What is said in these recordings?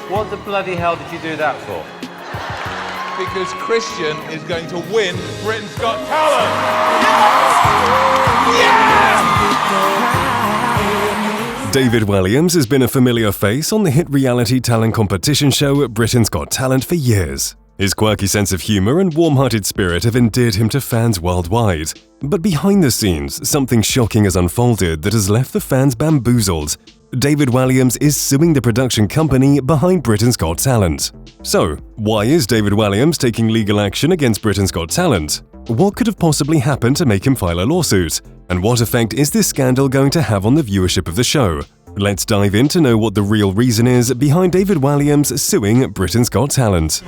What the bloody hell did you do that for? Because Christian is going to win Britain's Got Talent! Yeah! David Walliams has been a familiar face on the hit reality talent competition show Britain's Got Talent for years. His quirky sense of humour and warm-hearted spirit have endeared him to fans worldwide. But behind the scenes, something shocking has unfolded that has left the fans bamboozled. David Walliams is suing the production company behind Britain's Got Talent. So, why is David Walliams taking legal action against Britain's Got Talent? What could have possibly happened to make him file a lawsuit? And what effect is this scandal going to have on the viewership of the show? Let's dive in to know what the real reason is behind David Walliams suing Britain's Got Talent.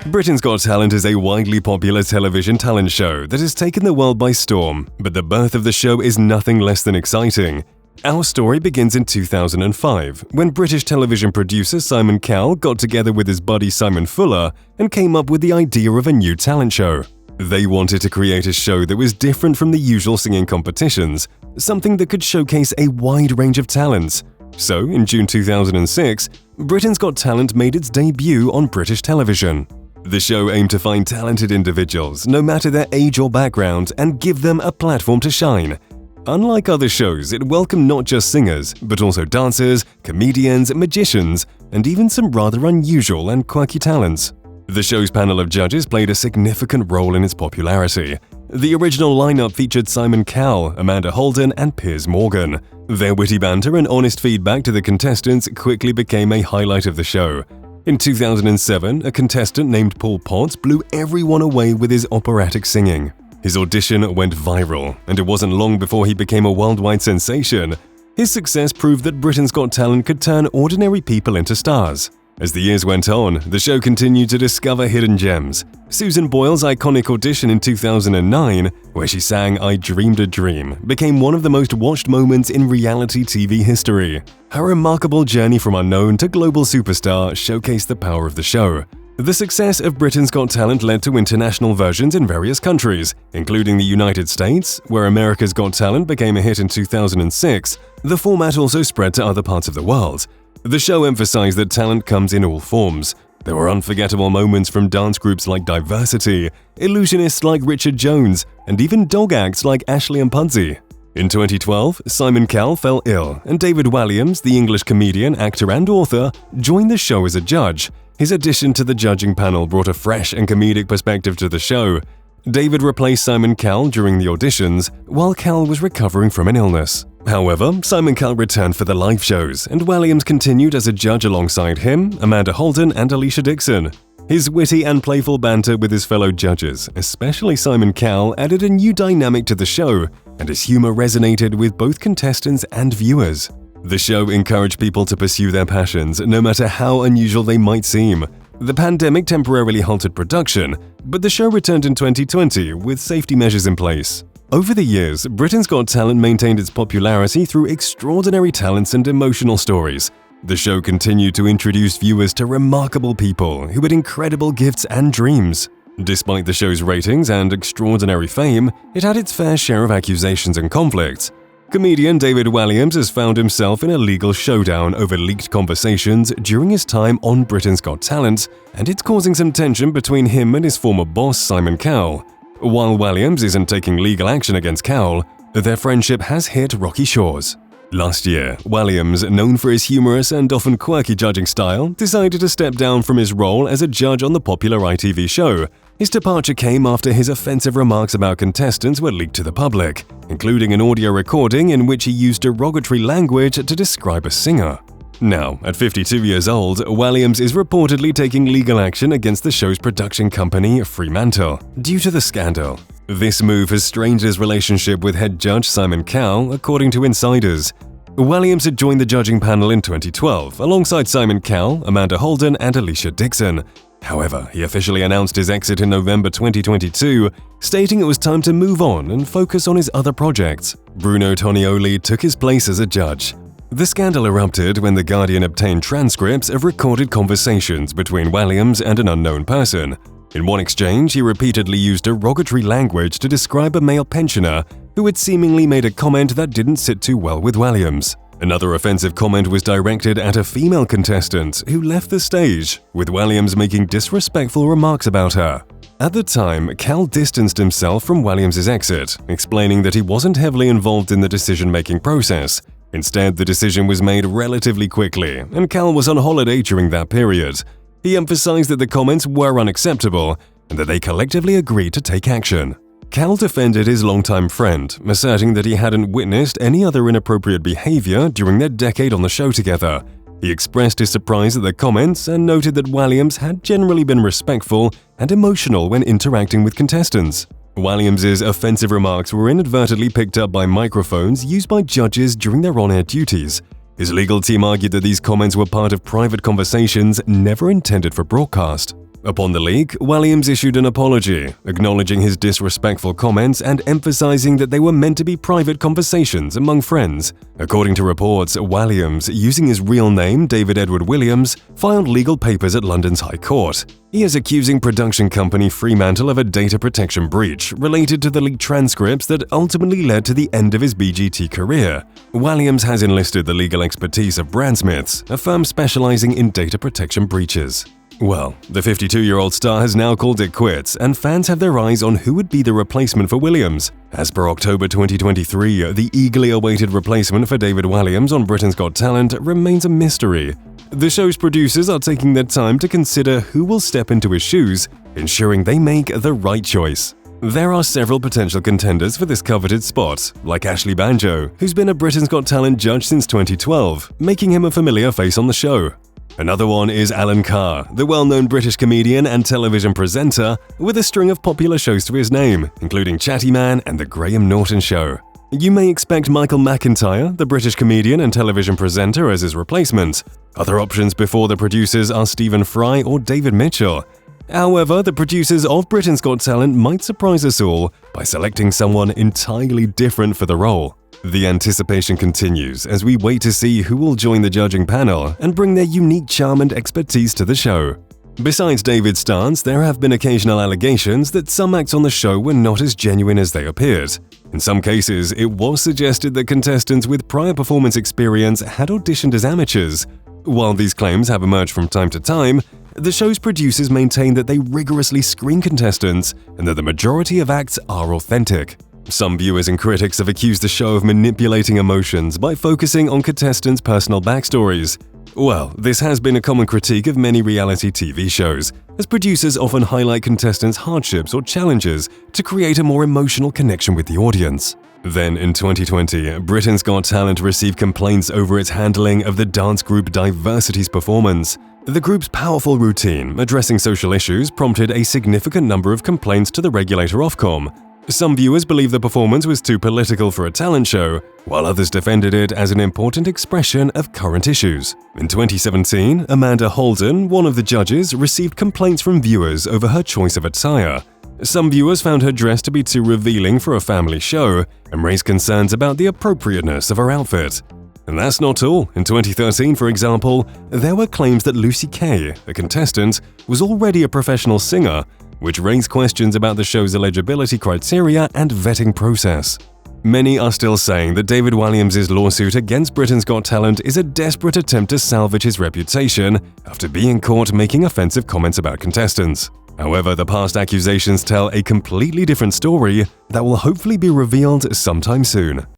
Britain's Got Talent is a widely popular television talent show that has taken the world by storm, but the birth of the show is nothing less than exciting. Our story begins in 2005, when British television producer Simon Cowell got together with his buddy Simon Fuller and came up with the idea of a new talent show. They wanted to create a show that was different from the usual singing competitions, something that could showcase a wide range of talents. So, in June 2006, Britain's Got Talent made its debut on British television. The show aimed to find talented individuals, no matter their age or background, and give them a platform to shine. Unlike other shows, it welcomed not just singers, but also dancers, comedians, magicians, and even some rather unusual and quirky talents. The show's panel of judges played a significant role in its popularity. The original lineup featured Simon Cowell, Amanda Holden, and Piers Morgan. Their witty banter and honest feedback to the contestants quickly became a highlight of the show. In 2007, a contestant named Paul Potts blew everyone away with his operatic singing. His audition went viral, and it wasn't long before he became a worldwide sensation. His success proved that Britain's Got Talent could turn ordinary people into stars. As the years went on, the show continued to discover hidden gems. Susan Boyle's iconic audition in 2009, where she sang "I Dreamed a Dream," became one of the most watched moments in reality TV history. Her remarkable journey from unknown to global superstar showcased the power of the show. The success of Britain's Got Talent led to international versions in various countries, including the United States, where America's Got Talent became a hit in 2006. The format also spread to other parts of the world. The show emphasized that talent comes in all forms. There were unforgettable moments from dance groups like Diversity, illusionists like Richard Jones, and even dog acts like Ashley and Pudsey. In 2012, Simon Cowell fell ill, and David Walliams, the English comedian, actor, and author, joined the show as a judge. His addition to the judging panel brought a fresh and comedic perspective to the show. David replaced Simon Cowell during the auditions, while Cowell was recovering from an illness. However, Simon Cowell returned for the live shows, and Walliams continued as a judge alongside him, Amanda Holden, and Alicia Dixon. His witty and playful banter with his fellow judges, especially Simon Cowell, added a new dynamic to the show, and his humor resonated with both contestants and viewers. The show encouraged people to pursue their passions, no matter how unusual they might seem. The pandemic temporarily halted production, but the show returned in 2020 with safety measures in place. Over the years, Britain's Got Talent maintained its popularity through extraordinary talents and emotional stories. The show continued to introduce viewers to remarkable people who had incredible gifts and dreams. Despite the show's ratings and extraordinary fame, it had its fair share of accusations and conflicts. Comedian David Walliams has found himself in a legal showdown over leaked conversations during his time on Britain's Got Talent, and it's causing some tension between him and his former boss Simon Cowell. While Walliams isn't taking legal action against Cowell, their friendship has hit rocky shores. Last year, Walliams, known for his humorous and often quirky judging style, decided to step down from his role as a judge on the popular ITV show. His departure came after his offensive remarks about contestants were leaked to the public, including an audio recording in which he used derogatory language to describe a singer. Now, at 52 years old, Walliams is reportedly taking legal action against the show's production company, Fremantle, due to the scandal. This move has strained his relationship with head judge Simon Cowell, according to insiders. Walliams had joined the judging panel in 2012, alongside Simon Cowell, Amanda Holden, and Alicia Dixon. However, he officially announced his exit in November 2022, stating it was time to move on and focus on his other projects. Bruno Tonioli took his place as a judge. The scandal erupted when The Guardian obtained transcripts of recorded conversations between Walliams and an unknown person. In one exchange, he repeatedly used derogatory language to describe a male pensioner who had seemingly made a comment that didn't sit too well with Walliams. Another offensive comment was directed at a female contestant who left the stage, with Walliams making disrespectful remarks about her. At the time, Cal distanced himself from Walliams' exit, explaining that he wasn't heavily involved in the decision-making process. Instead, the decision was made relatively quickly, and Cal was on holiday during that period. He emphasized that the comments were unacceptable and that they collectively agreed to take action. Cal defended his longtime friend, asserting that he hadn't witnessed any other inappropriate behavior during their decade on the show together. He expressed his surprise at the comments and noted that Walliams had generally been respectful and emotional when interacting with contestants. Walliams' offensive remarks were inadvertently picked up by microphones used by judges during their on-air duties. His legal team argued that these comments were part of private conversations never intended for broadcast. Upon the leak, Walliams issued an apology, acknowledging his disrespectful comments and emphasizing that they were meant to be private conversations among friends. According to reports, Walliams, using his real name, David Edward Walliams, filed legal papers at London's High Court. He is accusing production company Fremantle of a data protection breach related to the leaked transcripts that ultimately led to the end of his BGT career. Walliams has enlisted the legal expertise of Brandsmiths, a firm specializing in data protection breaches. Well, the 52-year-old star has now called it quits, and fans have their eyes on who would be the replacement for Walliams. As per October 2023, the eagerly awaited replacement for David Walliams on Britain's Got Talent remains a mystery. The show's producers are taking their time to consider who will step into his shoes, ensuring they make the right choice. There are several potential contenders for this coveted spot, like Ashley Banjo, who's been a Britain's Got Talent judge since 2012, making him a familiar face on the show. Another one is Alan Carr, the well-known British comedian and television presenter with a string of popular shows to his name, including Chatty Man and The Graham Norton Show. You may expect Michael McIntyre, the British comedian and television presenter, as his replacement. Other options before the producers are Stephen Fry or David Mitchell. However, the producers of Britain's Got Talent might surprise us all by selecting someone entirely different for the role. The anticipation continues as we wait to see who will join the judging panel and bring their unique charm and expertise to the show. Besides David's stance, there have been occasional allegations that some acts on the show were not as genuine as they appeared. In some cases, it was suggested that contestants with prior performance experience had auditioned as amateurs. While these claims have emerged from time to time, the show's producers maintain that they rigorously screen contestants and that the majority of acts are authentic. Some viewers and critics have accused the show of manipulating emotions by focusing on contestants' personal backstories. Well, this has been a common critique of many reality TV shows, as producers often highlight contestants' hardships or challenges to create a more emotional connection with the audience. Then, in 2020, Britain's Got Talent received complaints over its handling of the dance group Diversity's performance. The group's powerful routine addressing social issues prompted a significant number of complaints to the regulator Ofcom. Some viewers believe the performance was too political for a talent show, while others defended it as an important expression of current issues. In 2017, Amanda Holden, one of the judges, received complaints from viewers over her choice of attire. Some viewers found her dress to be too revealing for a family show and raised concerns about the appropriateness of her outfit. And that's not all. In 2013, for example, there were claims that Lucy Kay, a contestant, was already a professional singer, which raised questions about the show's eligibility criteria and vetting process. Many are still saying that David Walliams' lawsuit against Britain's Got Talent is a desperate attempt to salvage his reputation after being caught making offensive comments about contestants. However, the past accusations tell a completely different story that will hopefully be revealed sometime soon.